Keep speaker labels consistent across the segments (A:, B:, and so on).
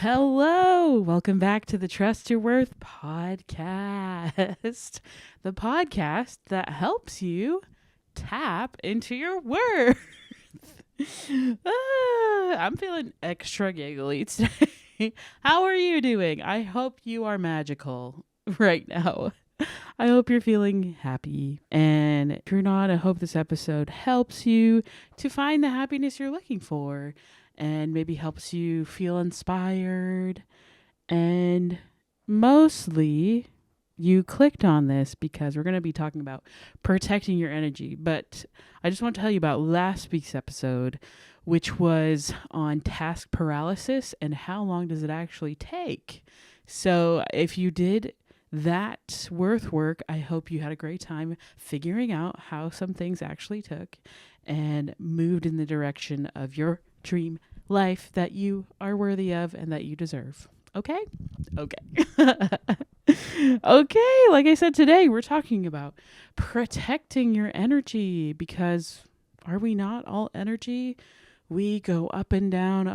A: Hello, welcome back to the Trust Your Worth podcast, the podcast that helps you tap into your worth. I'm feeling extra giggly today. How are you doing? I hope you are magical right now. I hope you're feeling happy. And if you're not, I hope this episode helps you to find the happiness you're looking for and maybe helps you feel inspired. And mostly, you clicked on this because we're going to be talking about protecting your energy. But I just want to tell you about last week's episode, which was on task paralysis and how long does it actually take. So if you did that work, I hope you had a great time figuring out how some things actually took and moved in the direction of your dream life that you are worthy of and that you deserve. Okay? Okay. Okay, like I said, today we're talking about protecting your energy because are we not all energy? We go up and down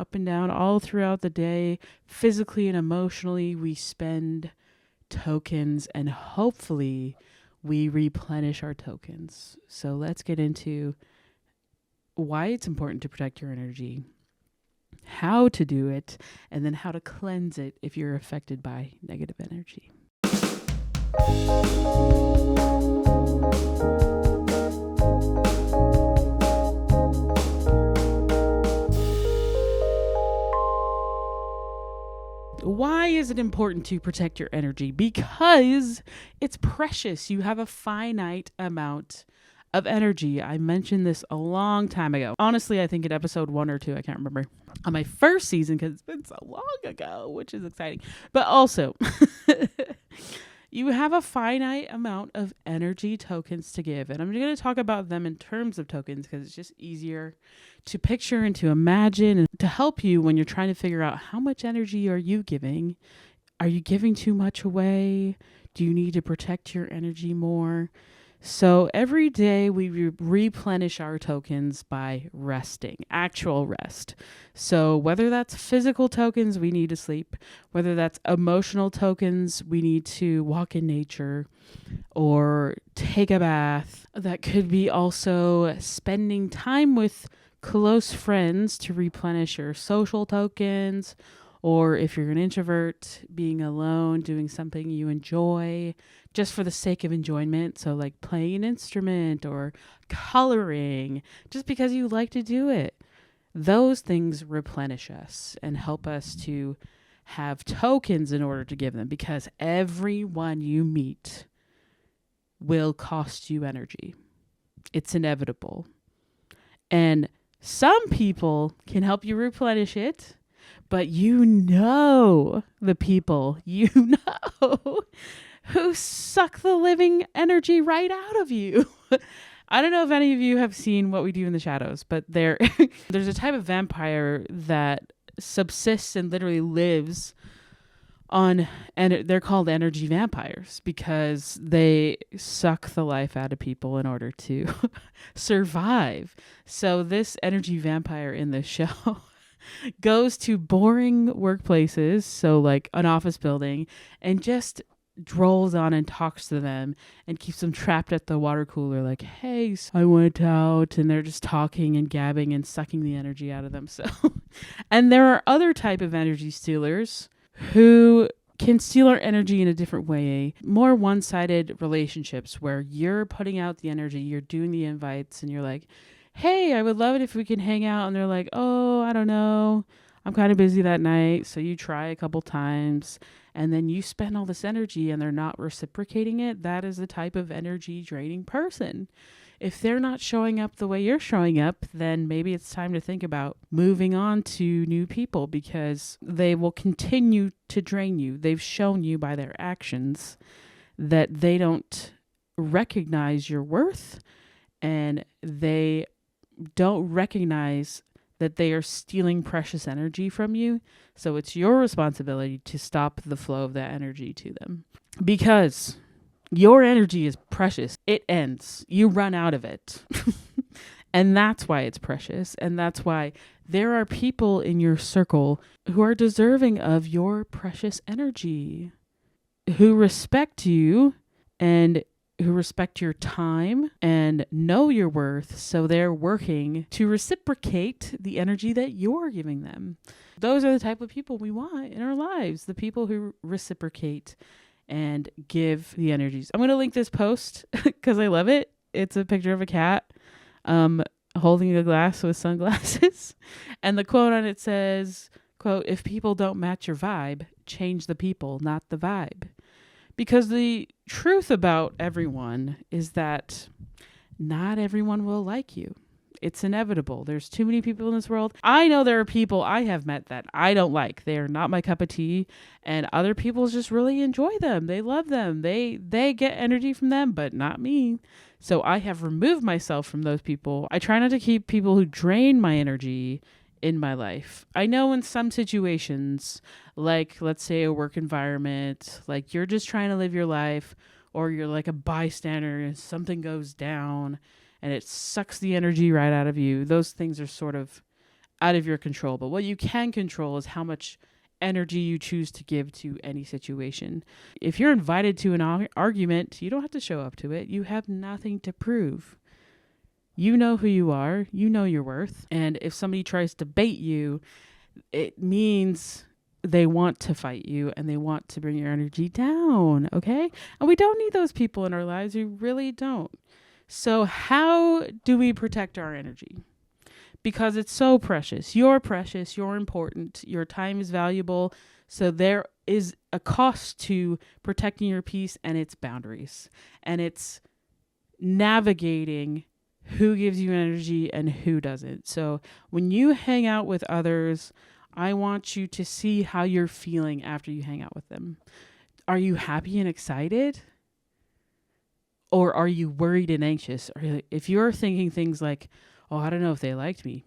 A: all throughout the day. Physically and emotionally, we spend tokens and hopefully we replenish our tokens. So let's get into why it's important to protect your energy, how to do it, and then how to cleanse it if you're affected by negative energy. Why is it important to protect your energy? Because it's precious. You have a finite amount of energy. I mentioned this a long time ago. Honestly, I think in episode 1 or 2, I can't remember, on my first season because it's been so long ago, which is exciting. But also, you have a finite amount of energy tokens to give. And I'm going to talk about them in terms of tokens because it's just easier to picture and to imagine and to help you when you're trying to figure out how much energy are you giving? Are you giving too much away? Do you need to protect your energy more? So every day we replenish our tokens by resting, actual rest. So whether that's physical tokens, we need to sleep, whether that's emotional tokens, we need to walk in nature or take a bath. That could be also spending time with close friends to replenish your social tokens, or if you're an introvert, being alone, doing something you enjoy just for the sake of enjoyment. So like playing an instrument or coloring, just because you like to do it. Those things replenish us and help us to have tokens in order to give them, because everyone you meet will cost you energy. It's inevitable. And some people can help you replenish it, but the people who suck the living energy right out of you. I don't know if any of you have seen What We Do in the Shadows, but there's a type of vampire that subsists and literally lives on, and they're called energy vampires because they suck the life out of people in order to survive. So this energy vampire in the show goes to boring workplaces, so like an office building, and just drolls on and talks to them and keeps them trapped at the water cooler like, hey, I went out, and they're just talking and gabbing and sucking the energy out of them. So and there are other type of energy stealers who can steal our energy in a different way, more one-sided relationships where you're putting out the energy, you're doing the invites, and you're like, hey, I would love it if we can hang out. And they're like, oh, I don't know, I'm kind of busy that night. So you try a couple times and then you spend all this energy and they're not reciprocating it. That is the type of energy draining person. If they're not showing up the way you're showing up, then maybe it's time to think about moving on to new people because they will continue to drain you. They've shown you by their actions that they don't recognize your worth, and they don't recognize that they are stealing precious energy from you. So it's your responsibility to stop the flow of that energy to them, because your energy is precious. It ends. You run out of it. And that's why it's precious. And that's why there are people in your circle who are deserving of your precious energy, who respect you and who respect your time and know your worth. So they're working to reciprocate the energy that you're giving them. Those are the type of people we want in our lives, the people who reciprocate and give the energies. I'm going to link this post because I love it. It's a picture of a cat holding a glass with sunglasses. And the quote on it says, quote, "If people don't match your vibe, change the people, not the vibe." Because the truth about everyone is that not everyone will like you. It's inevitable. There's too many people in this world. I know there are people I have met that I don't like. They are not my cup of tea. And other people just really enjoy them. They love them. They get energy from them, but not me. So I have removed myself from those people. I try not to keep people who drain my energy in my life. I know in some situations, like let's say a work environment, like you're just trying to live your life, or you're like a bystander and something goes down and it sucks the energy right out of you. Those things are sort of out of your control. But what you can control is how much energy you choose to give to any situation. If you're invited to an argument, you don't have to show up to it. You have nothing to prove. You know who you are. You know your worth. And if somebody tries to bait you, it means they want to fight you and they want to bring your energy down. Okay? And we don't need those people in our lives. We really don't. So how do we protect our energy? Because it's so precious. You're precious. You're important. Your time is valuable. So there is a cost to protecting your peace and its boundaries. And it's navigating who gives you energy and who doesn't. So when you hang out with others, I want you to see how you're feeling after you hang out with them. Are you happy and excited? Or are you worried and anxious? Or if you're thinking things like, oh, I don't know if they liked me,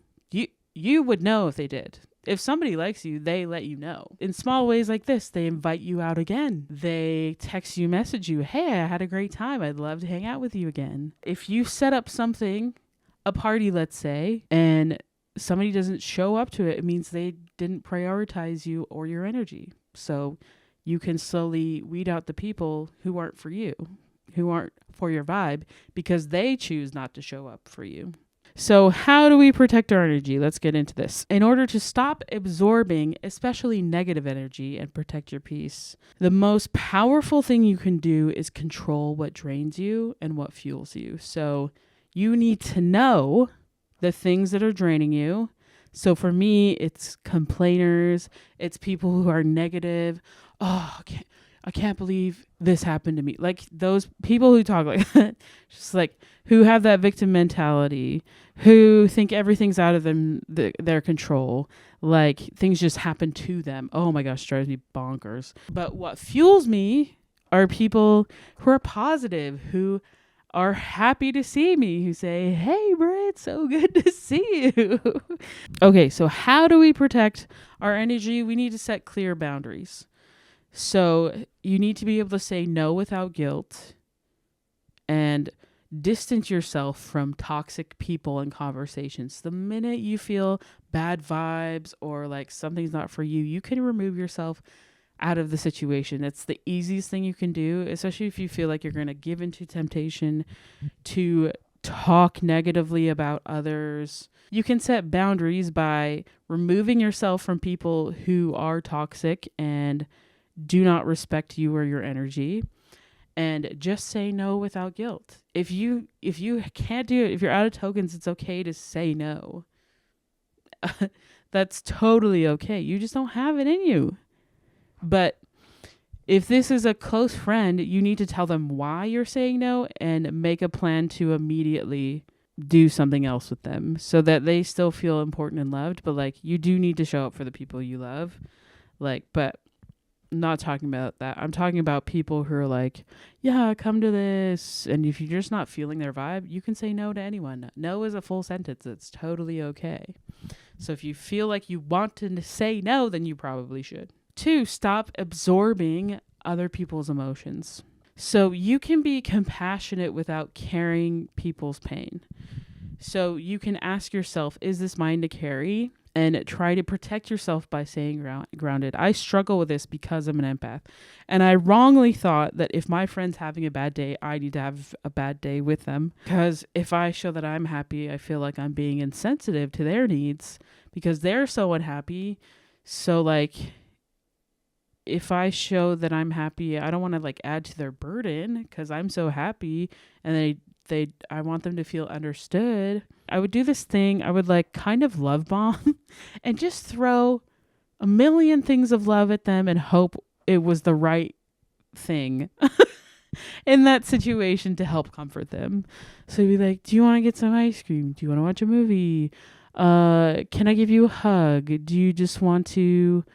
A: you would know if they did. If somebody likes you, they let you know. In small ways like this, they invite you out again. They text you, message you, hey, I had a great time. I'd love to hang out with you again. If you set up something, a party, let's say, and somebody doesn't show up to it, it means they didn't prioritize you or your energy. So you can slowly weed out the people who aren't for you, who aren't for your vibe, because they choose not to show up for you. So how do we protect our energy? Let's get into this. In order to stop absorbing, especially negative energy, and protect your peace, the most powerful thing you can do is control what drains you and what fuels you. So you need to know the things that are draining you. So for me, it's complainers. It's people who are negative. Oh, I can't believe this happened to me. Like those people who talk like that, just like who have that victim mentality, who think everything's out of their control, like things just happen to them. Oh my gosh, drives me bonkers. But what fuels me are people who are positive, who are happy to see me, who say, hey, Britt, so good to see you. Okay, so how do we protect our energy? We need to set clear boundaries. So you need to be able to say no without guilt and distance yourself from toxic people and conversations. The minute you feel bad vibes or like something's not for you, you can remove yourself out of the situation. It's the easiest thing you can do, especially if you feel like you're going to give into temptation to talk negatively about others. You can set boundaries by removing yourself from people who are toxic and do not respect you or your energy, and just say no without guilt. If you can't do it, if you're out of tokens, it's okay to say no. That's totally okay. You just don't have it in you. But if this is a close friend, you need to tell them why you're saying no and make a plan to immediately do something else with them so that they still feel important and loved. But like, you do need to show up for the people you love. Like, but I'm not talking about that. I'm talking about people who are like, yeah, come to this. And if you're just not feeling their vibe, you can say no to anyone. No is a full sentence. It's totally okay. So if you feel like you want to say no, then you probably should. 2, stop absorbing other people's emotions. So you can be compassionate without carrying people's pain. So you can ask yourself, is this mine to carry? And try to protect yourself by staying grounded. I struggle with this because I'm an empath. And I wrongly thought that if my friend's having a bad day, I need to have a bad day with them. Because if I show that I'm happy, I feel like I'm being insensitive to their needs because they're so unhappy. So, like, if I show that I'm happy, I don't want to like add to their burden because I'm so happy, and I want them to feel understood. I would do this thing. I would like kind of love bomb and just throw a million things of love at them and hope it was the right thing in that situation to help comfort them. So you'd be like, do you want to get some ice cream? Do you want to watch a movie? Can I give you a hug? Do you just want to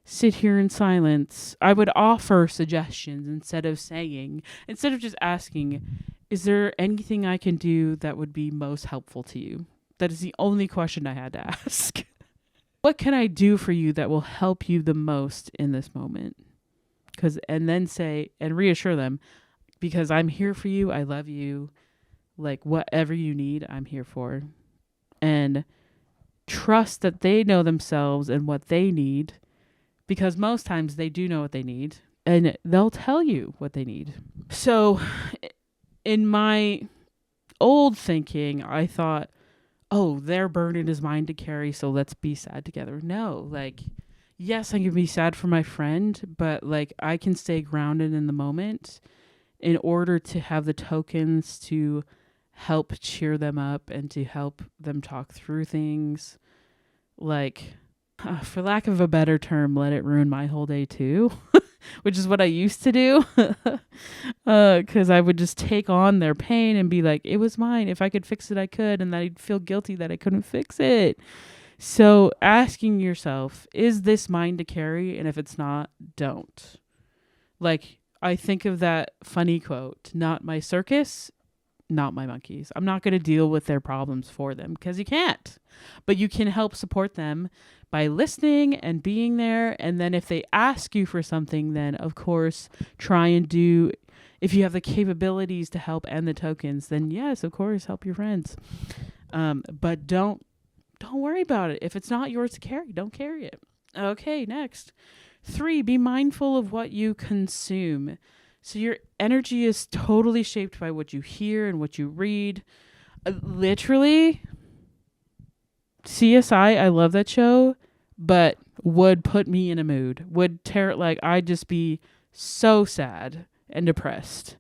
A: sit here in silence? I would offer suggestions instead of just asking, is there anything I can do that would be most helpful to you? That is the only question I had to ask. What can I do for you that will help you the most in this moment? And then say and reassure them, because I'm here for you. I love you. Like whatever you need, I'm here for. And trust that they know themselves and what they need, because most times they do know what they need and they'll tell you what they need. So in my old thinking, I thought, oh, their burden is mine to carry, so let's be sad together. No, like, yes, I can be sad for my friend, but like I can stay grounded in the moment in order to have the tokens to help cheer them up and to help them talk through things. Like, for lack of a better term, let it ruin my whole day too, which is what I used to do. Because I would just take on their pain and be like, it was mine. If I could fix it, I could. And I'd feel guilty that I couldn't fix it. So asking yourself, is this mine to carry? And if it's not, don't. Like, I think of that funny quote, not my circus, not my monkeys. I'm not going to deal with their problems for them because you can't. But you can help support them by listening and being there. And then if they ask you for something, then of course try and do, if you have the capabilities to help and the tokens, then yes, of course, help your friends. But don't worry about it. If it's not yours to carry, don't carry it. Okay, next. 3, be mindful of what you consume. So your energy is totally shaped by what you hear and what you read. Literally, CSI, I love that show, but would put me in a mood. I'd just be so sad and depressed.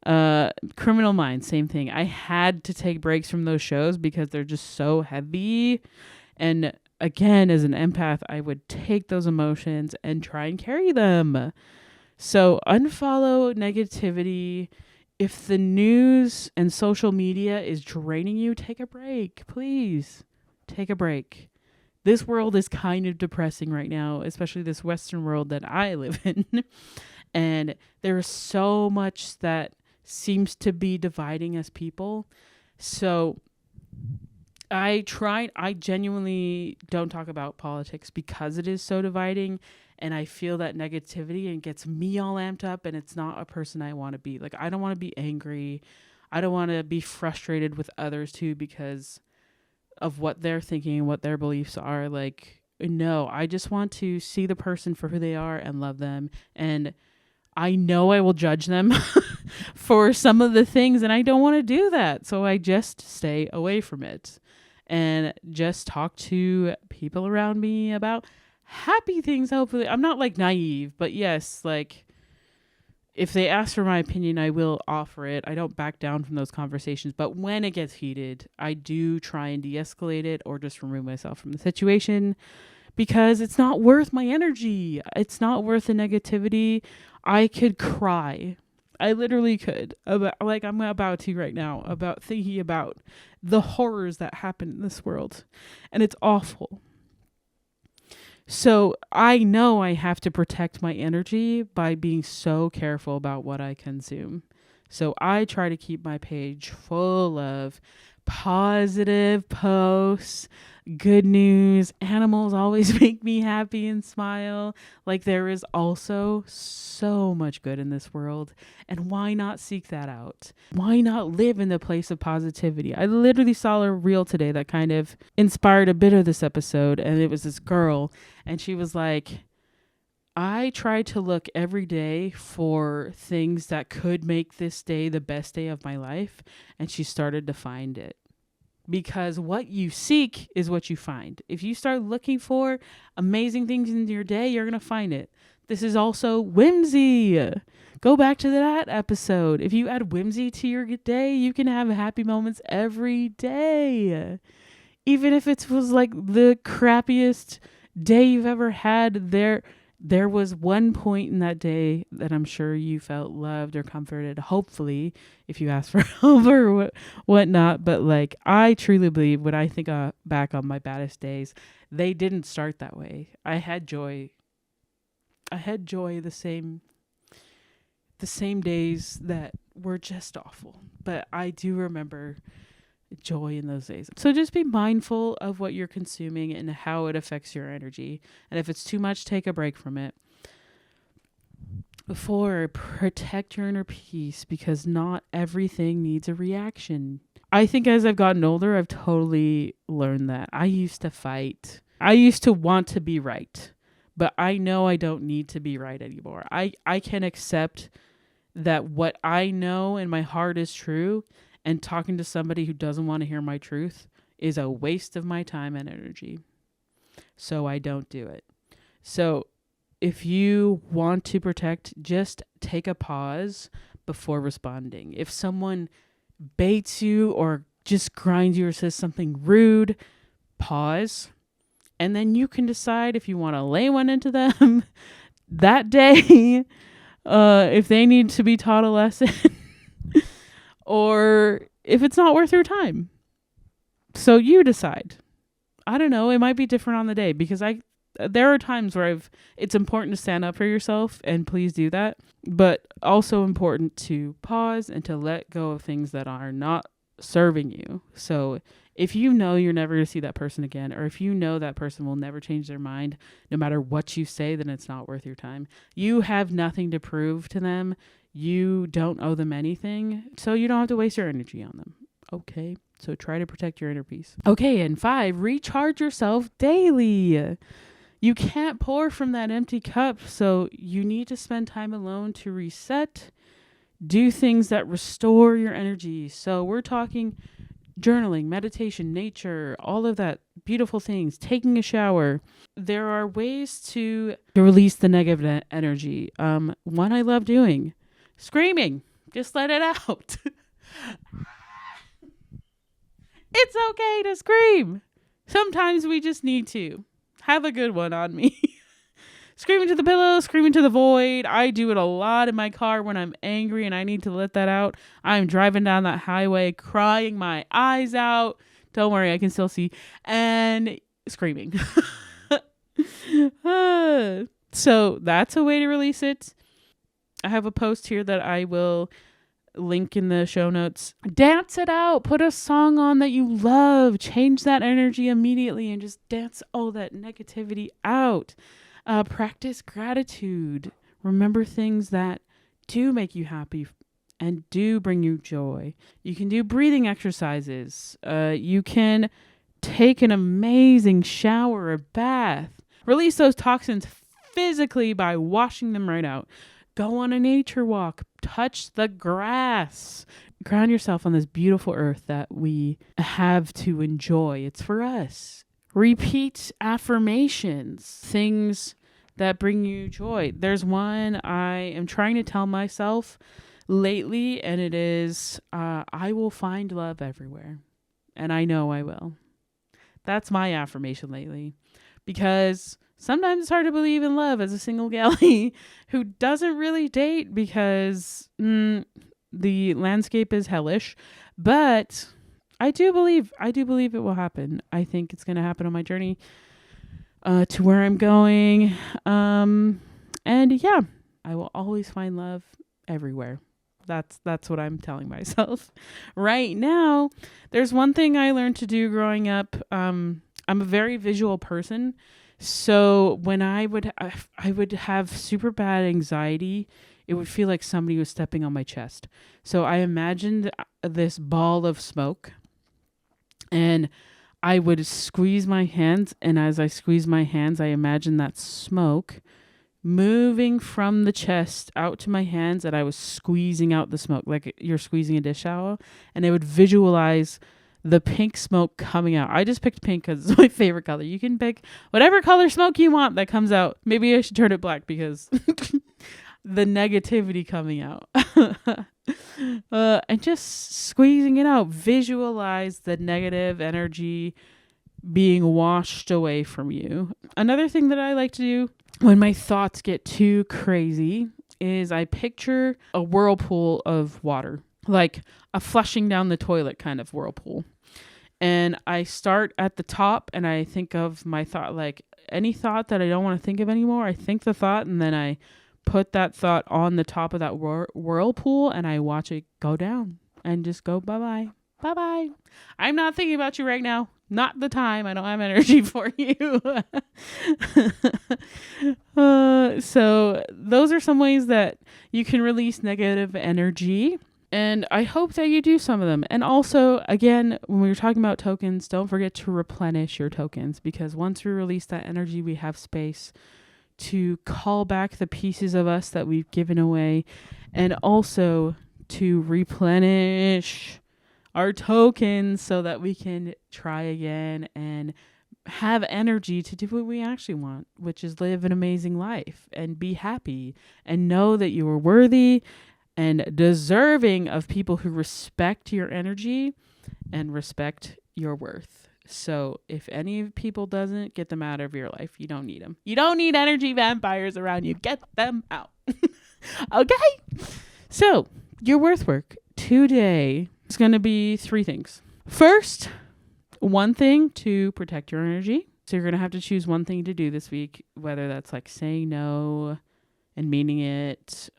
A: Criminal Minds, same thing. I had to take breaks from those shows because they're just so heavy. And again, as an empath, I would take those emotions and try and carry them. So unfollow negativity. If the news and social media is draining you, take a break, please. Take a break. This world is kind of depressing right now, especially this Western world that I live in. And there is so much that seems to be dividing us people. So I genuinely don't talk about politics because it is so dividing. And I feel that negativity and gets me all amped up, and it's not a person I want to be. Like, I don't want to be angry. I don't want to be frustrated with others too because of what they're thinking and what their beliefs are. Like, no, I just want to see the person for who they are and love them. And I know I will judge them for some of the things, and I don't want to do that. So I just stay away from it and just talk to people around me about happy things. Hopefully I'm not like naive, but yes, like if they ask for my opinion, I will offer it. I don't back down from those conversations, but when it gets heated, I do try and de-escalate it or just remove myself from the situation because it's not worth my energy. It's not worth the negativity. I could cry. I literally could, about, like I'm about to right now, about thinking about the horrors that happen in this world, and it's awful. So I know I have to protect my energy by being so careful about what I consume. So I try to keep my page full of positive posts, good news. Animals always make me happy and smile. Like, there is also so much good in this world. And why not seek that out? Why not live in the place of positivity? I literally saw a reel today that kind of inspired a bit of this episode. And it was this girl, and she was like, I try to look every day for things that could make this day the best day of my life. And she started to find it. Because what you seek is what you find. If you start looking for amazing things in your day, you're going to find it. This is also whimsy. Go back to that episode. If you add whimsy to your day, you can have happy moments every day. Even if it was like the crappiest day you've ever had, there was one point in that day that I'm sure you felt loved or comforted, hopefully, if you asked for help or whatnot. But like, I truly believe when I think back on my baddest days, they didn't start that way. I had joy. The same days that were just awful. But I do remember joy in those days. So just be mindful of what you're consuming and how it affects your energy. And if it's too much, take a break from it. 4, protect your inner peace, because not everything needs a reaction. I think as I've gotten older, I've totally learned that. I used to fight. I used to want to be right, but I know I don't need to be right anymore. I can accept that what I know in my heart is true, and talking to somebody who doesn't want to hear my truth is a waste of my time and energy. So I don't do it. So if you want to protect, just take a pause before responding. If someone baits you or just grinds you or says something rude, pause. And then you can decide if you want to lay one into them that day, if they need to be taught a lesson. Or if it's not worth your time. So you decide. I don't know. It might be different on the day, because there are times where it's important to stand up for yourself, and please do that. But also important to pause and to let go of things that are not serving you. So if you know you're never going to see that person again, or if you know that person will never change their mind, no matter what you say, then it's not worth your time. You have nothing to prove to them. You don't owe them anything, so you don't have to waste your energy on them. Okay, so try to protect your inner peace. Okay, and 5, recharge yourself daily. You can't pour from that empty cup, so you need to spend time alone to reset, do things that restore your energy. So we're talking journaling, meditation, nature, all of that beautiful things, taking a shower. There are ways to release the negative energy. One I love doing, screaming. Just let it out. It's okay to scream. Sometimes we just need to. Have a good one on me. Screaming to the pillow, screaming to the void. I do it a lot in my car when I'm angry and I need to let that out. I'm driving down that highway, crying my eyes out. Don't worry, I can still see. And screaming. So that's a way to release it. I have a post here that I will link in the show notes. Dance it out. Put a song on that you love. Change that energy immediately and just dance all that negativity out. Practice gratitude. Remember things that do make you happy and do bring you joy. You can do breathing exercises. You can take an amazing shower or bath. Release those toxins physically by washing them right out. Go on a nature walk. Touch the grass. Ground yourself on this beautiful earth that we have to enjoy. It's for us. Repeat affirmations, things that bring you joy. There's one I am trying to tell myself lately, and it is, I will find love everywhere. And I know I will. That's my affirmation lately. Because sometimes it's hard to believe in love as a single galley who doesn't really date because the landscape is hellish. But I do believe it will happen. I think it's going to happen on my journey to where I'm going. And yeah, I will always find love everywhere. That's what I'm telling myself. Right now, there's one thing I learned to do growing up. I'm a very visual person. So when I would have super bad anxiety, it would feel like somebody was stepping on my chest. So I imagined this ball of smoke, and I would squeeze my hands, and as I squeeze my hands, I imagine that smoke moving from the chest out to my hands, and I was squeezing out the smoke like you're squeezing a dish towel, and I would visualize the pink smoke coming out. I just picked pink because it's my favorite color. You can pick whatever color smoke you want that comes out. Maybe I should turn it black because the negativity coming out. And just squeezing it out. Visualize the negative energy being washed away from you. Another thing that I like to do when my thoughts get too crazy is I picture a whirlpool of water, like a flushing down the toilet kind of whirlpool. And I start at the top and I think of my thought, like any thought that I don't want to think of anymore. I think the thought and then I put that thought on the top of that whirlpool and I watch it go down and just go bye-bye. Bye-bye. I'm not thinking about you right now. Not the time. I don't have energy for you. So those are some ways that you can release negative energy. And I hope that you do some of them. And also, again, when we were talking about tokens, don't forget to replenish your tokens, because once we release that energy, we have space to call back the pieces of us that we've given away, and also to replenish our tokens so that we can try again and have energy to do what we actually want, which is live an amazing life and be happy and know that you are worthy and deserving of people who respect your energy and respect your worth. So if any people doesn't, get them out of your life. You don't need them. You don't need energy vampires around you. Get them out. Okay? So your worth work today is going to be 3 things. First, one thing to protect your energy. So you're going to have to choose one thing to do this week, whether that's like saying no and meaning it,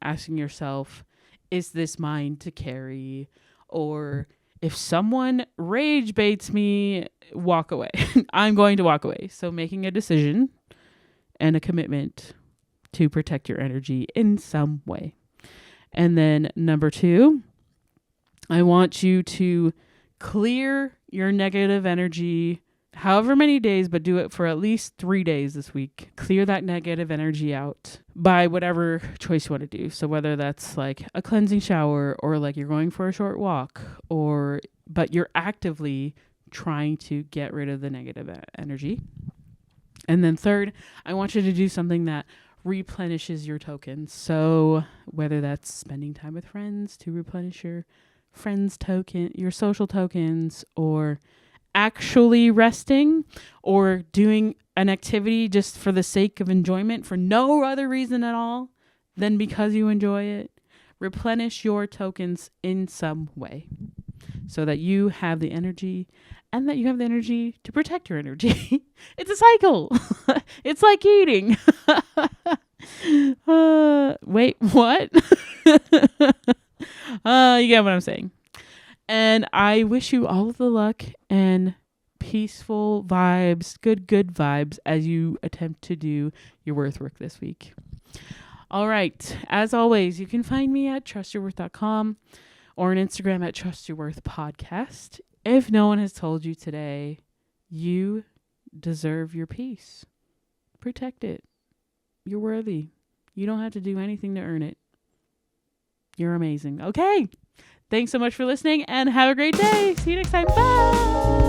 A: asking yourself, is this mine to carry? Or if someone rage baits me, walk away. I'm going to walk away. So making a decision and a commitment to protect your energy in some way. And then number 2, I want you to clear your negative energy however many days, but do it for at least 3 days this week. Clear that negative energy out by whatever choice you want to do. So whether that's like a cleansing shower or like you're going for a short walk, but you're actively trying to get rid of the negative energy. And then third, I want you to do something that replenishes your tokens. So whether that's spending time with friends to replenish your friends token, your social tokens, or actually resting or doing an activity just for the sake of enjoyment for no other reason at all than because you enjoy it. Replenish your tokens in some way so that you have the energy and that you have the energy to protect your energy. It's a cycle. It's like eating. Wait, what? You get what I'm saying. And I wish you all of the luck and peaceful vibes, good vibes as you attempt to do your worth work this week. All right. As always, you can find me at trustyourworth.com or on Instagram at trustyourworthpodcast. If no one has told you today, you deserve your peace. Protect it. You're worthy. You don't have to do anything to earn it. You're amazing. Okay. Thanks so much for listening and have a great day. See you next time. Bye.